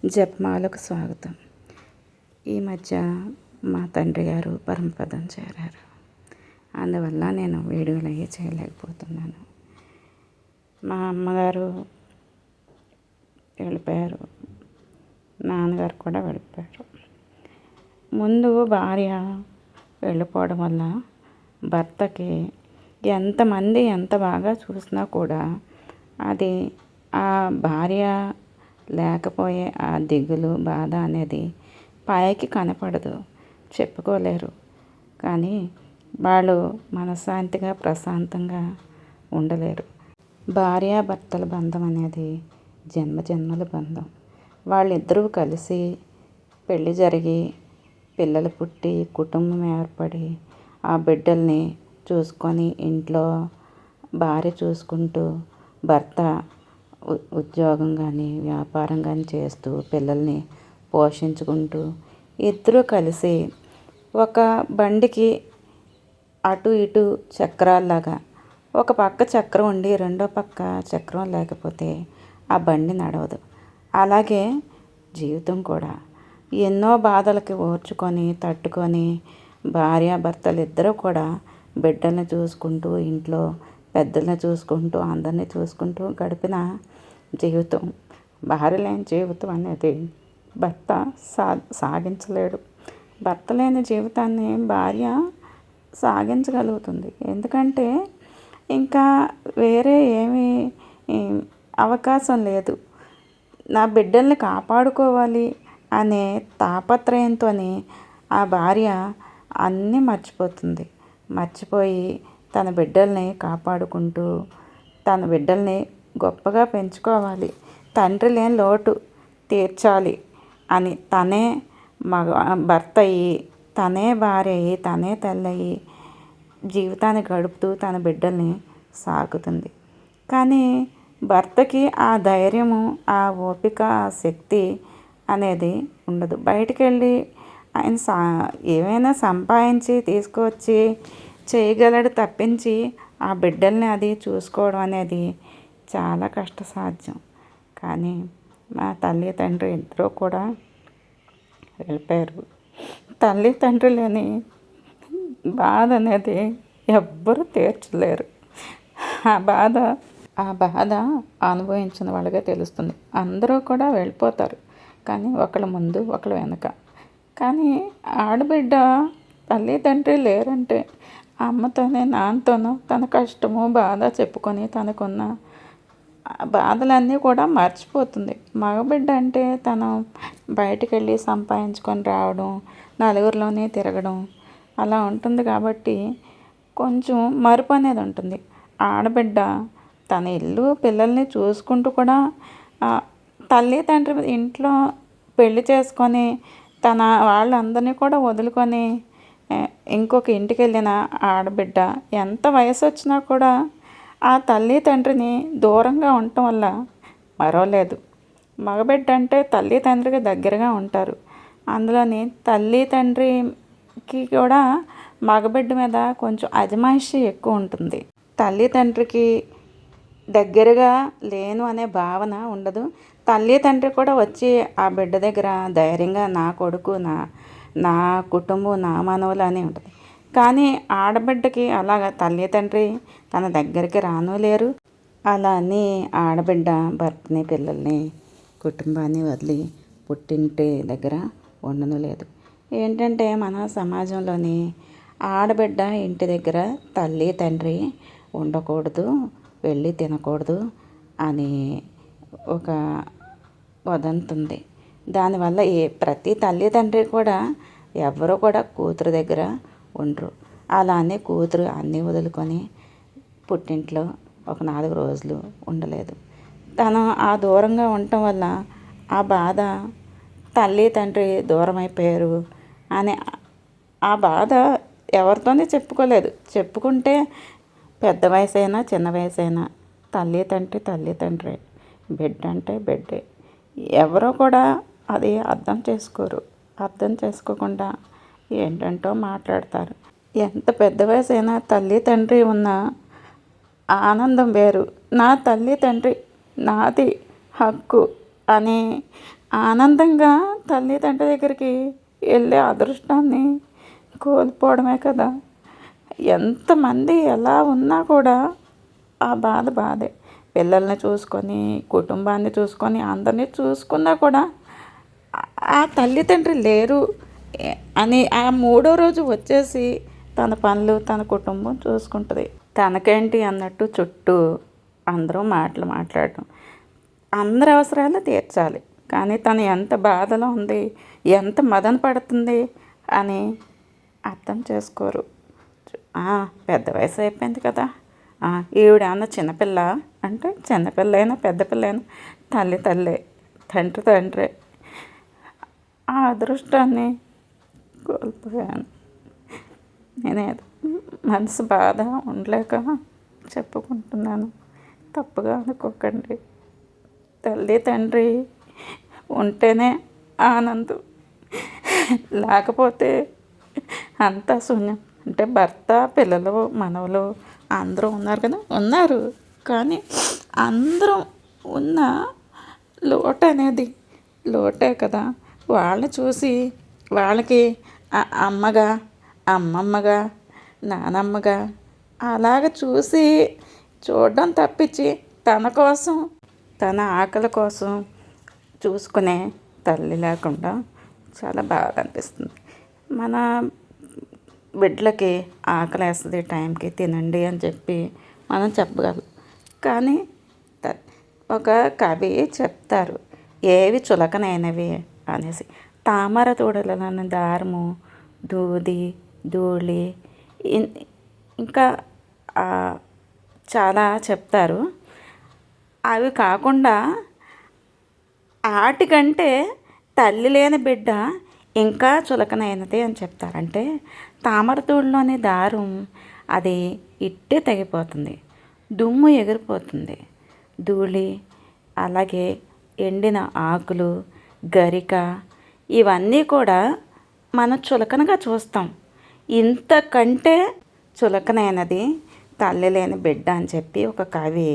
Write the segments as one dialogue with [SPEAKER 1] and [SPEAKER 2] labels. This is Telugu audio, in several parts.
[SPEAKER 1] జపమాలకు స్వాగతం. ఈ మధ్య మా తండ్రి గారు పరమపదం చేరారు. అందువల్ల నేను వీడియోలు అవి చేయలేకపోతున్నాను. మా అమ్మగారు వెళ్ళిపోయారు, నాన్నగారు కూడా వెళ్ళిపోయారు. ముందు భార్య వెళ్ళిపోవడం వల్ల భర్తకి ఎంతమంది ఎంత బాగా చూసినా కూడా అది ఆ భార్య లేకపోయే ఆ దిగులు బాధ అనేది పైకి కనపడదు, చెప్పుకోలేరు. కానీ వాళ్ళు మనశ్శాంతిగా ప్రశాంతంగా ఉండలేరు. భార్యాభర్తల బంధం అనేది జన్మజన్మల బంధం. వాళ్ళిద్దరూ కలిసి పెళ్ళి జరిగి పిల్లలు పుట్టి కుటుంబం ఏర్పడి ఆ బిడ్డల్ని చూసుకొని ఇంట్లో భార్య చూసుకుంటూ భర్త ఉద్యోగం కానీ వ్యాపారం కానీ చేస్తూ పిల్లల్ని పోషించుకుంటూ ఇద్దరూ కలిసి ఒక బండికి అటు ఇటు చక్రాల్లాగా ఒక పక్క చక్రం ఉండి రెండో పక్క చక్రం లేకపోతే ఆ బండి నడవదు. అలాగే జీవితం కూడా ఎన్నో బాధలకి ఓర్చుకొని తట్టుకొని భార్యాభర్తలు ఇద్దరూ కూడా బిడ్డల్ని చూసుకుంటూ ఇంట్లో పెద్దల్ని చూసుకుంటూ అందరినీ చూసుకుంటూ గడిపిన జీవితం. భార్య లేని జీవితం అనేది భర్త సాగించలేడు. భర్త లేని జీవితాన్ని భార్య సాగించగలుగుతుంది. ఎందుకంటే ఇంకా వేరే ఏమీ అవకాశం లేదు. నా బిడ్డల్ని కాపాడుకోవాలి అనే తాపత్రయంతోనే ఆ భార్య అన్నీ మర్చిపోతుంది. మర్చిపోయి తన బిడ్డల్ని కాపాడుకుంటూ తన బిడ్డల్ని గొప్పగా పెంచుకోవాలి, తండ్రి లేని లోటు తీర్చాలి అని తనే భర్త అయ్యి తనే భార్య అయ్యి తనే తల్లి అయ్యి జీవితాన్ని గడుపుతూ తన బిడ్డల్ని సాకుతుంది. కానీ భర్తకి ఆ ధైర్యము, ఆ ఓపిక, ఆ శక్తి అనేది ఉండదు. బయటికి వెళ్ళి ఆయన ఏమైనా సంపాదించి తీసుకువచ్చి చేయగలడు తప్పించి ఆ బిడ్డల్ని అది చూసుకోవడం అనేది చాలా కష్టసాధ్యం. కానీ మా తల్లి తండ్రి ఇద్దరూ కూడా వెళ్ళిపోయారు. తల్లి తండ్రి లేని బాధ అనేది ఎవ్వరూ తీర్చలేరు. ఆ బాధ అనుభవించిన వాళ్ళకే తెలుస్తుంది. అందరూ కూడా వెళ్ళిపోతారు, కానీ ఒకళ్ళ ముందు ఒకళ్ళ వెనక. కానీ ఆడబిడ్డ తల్లి తండ్రి లేరంటే అమ్మతోనే నాన్నతోనో తన కష్టము బాధ చెప్పుకొని తనకున్న బాధలన్నీ కూడా మర్చిపోతుంది. మగబిడ్డ అంటే తను బయటికి వెళ్ళి సంపాదించుకొని రావడం, నలుగురిలోనే తిరగడం అలా ఉంటుంది. కాబట్టి కొంచెం మరుపు అనేది ఉంటుంది. ఆడబిడ్డ తన ఇల్లు పిల్లల్ని చూసుకుంటూ కూడా తల్లి తండ్రి ఇంట్లో పెళ్లి చేసుకొని తన వాళ్ళందరినీ కూడా వదులుకొని ఇంకొక ఇంటికి వెళ్ళిన ఆడబిడ్డ ఎంత వయసు వచ్చినా కూడా ఆ తల్లి తండ్రిని దూరంగా ఉండటం వల్ల మరవలేదు. మగబిడ్డ అంటే తల్లి తండ్రికి దగ్గరగా ఉంటారు. అందులోని తల్లి తండ్రికి కూడా మగబిడ్డ మీద కొంచెం అజమాయిషి ఎక్కువ ఉంటుంది. తల్లి తండ్రికి దగ్గరగా లేను అనే భావన ఉండదు. తల్లి తండ్రి కూడా వచ్చి ఆ బిడ్డ దగ్గర ధైర్యంగా నా కొడుకు, నా కుటుంబం, నా మనవలు అని ఉంటుంది. కానీ ఆడబిడ్డకి అలాగా తల్లి తండ్రి తన దగ్గరికి రాను లేరు. అలా అని ఆడబిడ్డ భర్తని పిల్లల్ని కుటుంబాన్ని వదిలి పుట్టింటి దగ్గర ఉండను లేదు. ఏంటంటే మన సమాజంలోని ఆడబిడ్డ ఇంటి దగ్గర తల్లి తండ్రి ఉండకూడదు, వెళ్ళి తినకూడదు అని ఒక వదంతి ఉంది. దానివల్ల ప్రతి తల్లి తండ్రి కూడా ఎవరు కూడా కూతురు దగ్గర ఉండరు. అలా అని కూతురు అన్నీ వదులుకొని పుట్టింట్లో ఒక 4 రోజులు ఉండలేదు. తను ఆ దూరంగా ఉండటం వల్ల ఆ బాధ తల్లి తండ్రి దూరం అయిపోయారు అని ఆ బాధ ఎవరితోనే చెప్పుకోలేదు. చెప్పుకుంటే పెద్ద వయసైనా చిన్న వయసైనా తల్లి తండ్రి, బిడ్డ అంటే బిడ్డే. ఎవరో కూడా అది అర్థం చేసుకోరు. అర్థం చేసుకోకుండా ఏంటంటో మాట్లాడతారు. ఎంత పెద్ద వయసైనా తల్లి తండ్రి ఉన్న ఆనందం వేరు. నా తల్లి తండ్రి నాది హక్కు అని ఆనందంగా తల్లిదండ్రుల దగ్గరికి వెళ్ళే అదృష్టాన్ని కోల్పోవడమే కదా. ఎంతమంది ఎలా ఉన్నా కూడా ఆ బాధ బాధే. పిల్లల్ని చూసుకొని, కుటుంబాన్ని చూసుకొని, అందరినీ చూసుకున్నా కూడా ఆ తల్లిదండ్రి లేరు అని ఆ మూడో రోజు వచ్చేసి తన పనులు, తన కుటుంబం చూసుకుంటుంది. తనకేంటి అన్నట్టు చుట్టూ అందరూ మాటలు మాట్లాడటం, అందరి అవసరాలు తీర్చాలి. కానీ తను ఎంత బాధలో ఉంది, ఎంత మదన పడుతుంది అని అర్థం చేసుకోరు. పెద్ద వయసు అయిపోయింది కదా, ఈవిడ ఏమన్నా చిన్నపిల్ల అంటే చిన్నపిల్లైనా పెద్ద పిల్లైనా తల్లి తల్లే, తండ్రి తండ్రే. ఆ అదృష్టాన్ని కోల్పోయాను. నేనే మనసు బాధ ఉండలేక చెప్పుకుంటున్నాను, తప్పుగా అనుకోకండి. తల్లి తండ్రి ఉంటేనే ఆనందం, లేకపోతే అంతా శూన్యం. అంటే భర్త, పిల్లలు, మనవలు అందరూ ఉన్నారు కదా, ఉన్నారు. కానీ అందరం ఉన్న లోటు అనేది లోటే కదా. వాళ్ళని చూసి వాళ్ళకి అమ్మగా, అమ్మమ్మగా, నానమ్మగా అలాగ చూసి చూడడం తప్పించి తన కోసం, తన ఆకలి కోసం చూసుకునే తల్లి లేకుండా చాలా బాగా అనిపిస్తుంది. మన బిడ్డలకి ఆకలి వేస్తుంది టైంకి తినండి అని చెప్పి మనం చెప్పగలం. కానీ ఒక కవి చెప్తారు, ఏవి చులకనైనవి అనేసి. తామర తోడలని దారము, దూది, ధూళి, ఇంకా చాలా చెప్తారు. అవి కాకుండా ఆటికంటే తల్లి లేని బిడ్డ ఇంకా చులకనైనది అని చెప్తారు. అంటే తామరతూడులోని దారం అది ఇట్టే తెగిపోతుంది, దుమ్ము ఎగిరిపోతుంది, ధూళి, అలాగే ఎండిన ఆకులు, గరిక, ఇవన్నీ కూడా మనం చులకనగా చూస్తాం. ఇంతకంటే చులకనైనది తల్లి లేని బిడ్డ అని చెప్పి ఒక కవి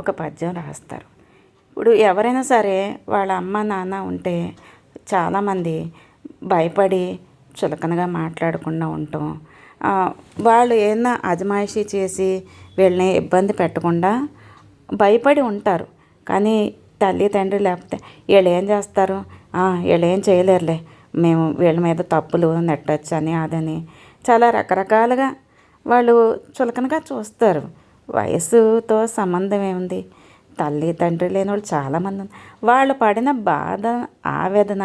[SPEAKER 1] ఒక పద్యం రాస్తారు. ఇప్పుడు ఎవరైనా సరే వాళ్ళ అమ్మ నాన్న ఉంటే చాలామంది భయపడి చులకనగా మాట్లాడకుండా ఉండటం, వాళ్ళు ఏదైనా అజమాయిషీ చేసి వీళ్ళని ఇబ్బంది పెట్టకుండా భయపడి ఉంటారు. కానీ తల్లి తండ్రి లేకపోతే వీళ్ళు ఏం చేస్తారు, వీళ్ళు ఏం చేయలేరులే, మేము వీళ్ళ మీద తప్పులు నెట్టచ్చు అని అదని చాలా రకరకాలుగా వాళ్ళు చులకనగా చూస్తారు. వయసుతో సంబంధం ఏముంది, తల్లి తండ్రి లేని వాళ్ళు చాలామంది వాళ్ళు పడిన బాధ, ఆవేదన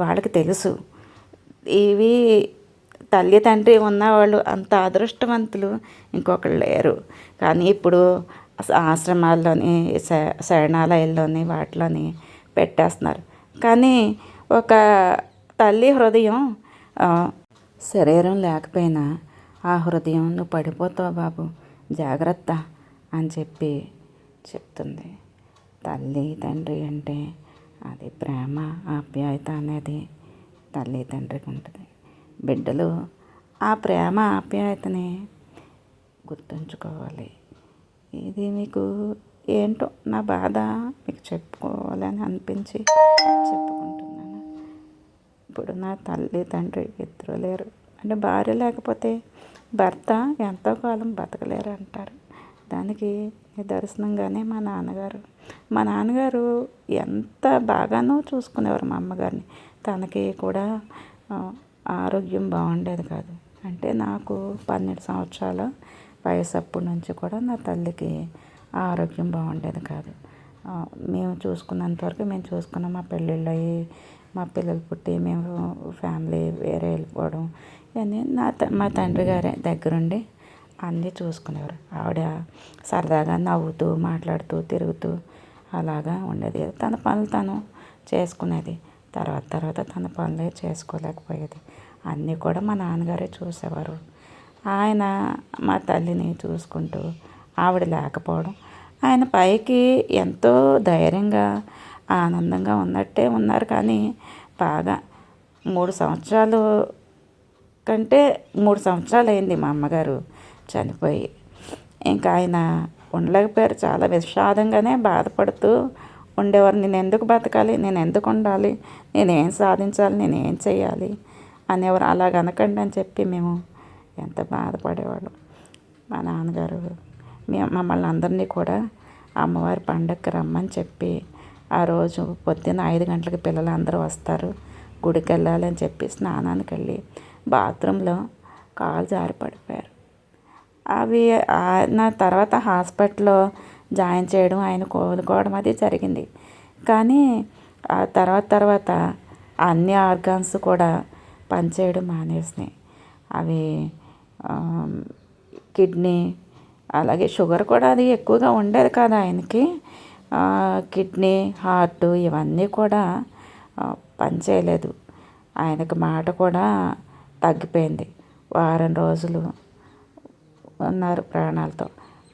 [SPEAKER 1] వాళ్ళకి తెలుసు. ఇవి తల్లి తండ్రి ఉన్నవాళ్ళు అంత అదృష్టవంతులు ఇంకొకళ్ళు లేరు. కానీ ఇప్పుడు ఆశ్రమాల్లోని, శరణాలయాల్లోని వాటిలోని పెట్టేస్తున్నారు. కానీ ఒక తల్లి హృదయం, శరీరం లేకపోయినా ఆ హృదయం నువ్వు పడిపోతావు బాబు, జాగ్రత్త అని చెప్పి చెప్తుంది. తల్లి తండ్రి అంటే అది ప్రేమ, ఆప్యాయత అనేది తల్లి తండ్రికి ఉంటుంది. బిడ్డలు ఆ ప్రేమ ఆప్యాయతని గుర్తుంచుకోవాలి. ఇది మీకు ఏంటో నా బాధ మీకు చెప్పుకోవాలని అనిపించి చెప్పుకుంటున్నాను. ఇప్పుడు నా తల్లి తండ్రి ఇద్దరు లేరు. అంటే భార్య లేకపోతే భర్త ఎంతో కాలం బతకలేరు అంటారు. దానికి నిదర్శనంగానే మా నాన్నగారు ఎంత బాగానో చూసుకునేవారు మా అమ్మగారిని. తనకి కూడా ఆరోగ్యం బాగుండేది కాదు. అంటే నాకు 12 సంవత్సరాల వయసు అప్పటి నుంచి కూడా నా తల్లికి ఆరోగ్యం బాగుండేది కాదు. మేము చూసుకున్నంతవరకు మేము చూసుకున్నాం. మా పెళ్ళిళ్ళు అయ్యి, మా పిల్లలు పుట్టి, మేము ఫ్యామిలీ వేరే వెళ్ళిపోవడం, ఇవన్నీ మా తండ్రి గారే దగ్గరుండి అన్నీ చూసుకునేవారు. ఆవిడ సరదాగా నవ్వుతూ, మాట్లాడుతూ, తిరుగుతూ అలాగా ఉండేది. తన పనులు తను చేసుకునేది. తర్వాత తన పనులే చేసుకోలేకపోయేది. అన్నీ కూడా మా నాన్నగారే చూసేవారు. ఆయన మా తల్లిని చూసుకుంటూ, ఆవిడ లేకపోవడం, ఆయన పైకి ఎంతో ధైర్యంగా, ఆనందంగా ఉన్నట్టే ఉన్నారు. కానీ బాగా 3 సంవత్సరాలు కంటే 3 సంవత్సరాలు అయింది మా అమ్మగారు చనిపోయి. ఇంకా ఆయన ఉండలేకపోయారు. చాలా విషాదంగానే బాధపడుతూ ఉండేవారు. నేను ఎందుకు బతకాలి, నేను ఎందుకు ఉండాలి, నేనేం సాధించాలి, నేనేం చేయాలి అనేవారు. అలాగ అనకండి అని చెప్పి మేము ఎంత బాధపడేవాళ్ళం. మా నాన్నగారు మమ్మల్ని అందరినీ కూడా అమ్మవారి పండగకి రమ్మని చెప్పి ఆ రోజు పొద్దున్న 5 గంటలకి పిల్లలందరూ వస్తారు, గుడికి వెళ్ళాలి అని చెప్పి స్నానానికి వెళ్ళి బాత్రూంలో కాలు జారి పడిపోయారు. అవి నా తర్వాత హాస్పిటల్లో జాయిన్ చేయడం, ఆయన కోలుకోవడం అది జరిగింది. కానీ ఆ తర్వాత అన్ని ఆర్గాన్స్ కూడా పనిచేయడం మానేసినాయి. అవి కిడ్నీ, అలాగే షుగర్ కూడా అది ఎక్కువగా ఉండేది కాదు ఆయనకి. కిడ్నీ, హార్ట్ ఇవన్నీ కూడా పనిచేయలేదు. ఆయనకు మాట కూడా తగ్గిపోయింది. వారం రోజులు ఉన్నారు ప్రాణాలతో.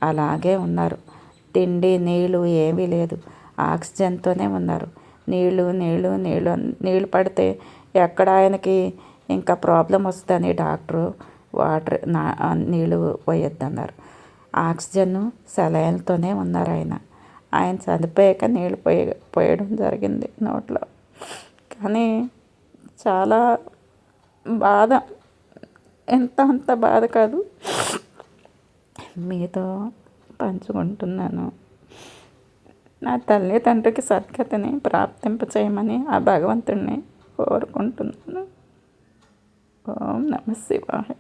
[SPEAKER 1] అలాగే ఉన్నారు. తిండి నీళ్ళు ఏమీ లేదు, ఆక్సిజన్తోనే ఉన్నారు. నీళ్ళు పడితే ఎక్కడ ఆయనకి ఇంకా ప్రాబ్లం వస్తుందని డాక్టరు నీళ్ళు పోయొద్దన్నారు. ఆక్సిజన్ సెలైన్తోనే ఉన్నారు ఆయన. ఆయన చనిపోయాక నీళ్ళు పోయడం జరిగింది నోట్లో. కానీ చాలా బాధ, అంత బాధ కాదు, మీతో పంచుకుంటున్నాను. నా తల్లి తండ్రికి సద్గతిని ప్రాప్తింప చేయమని ఆ భగవంతుడిని కోరుకుంటున్నాను. ఓం నమః శివాయ.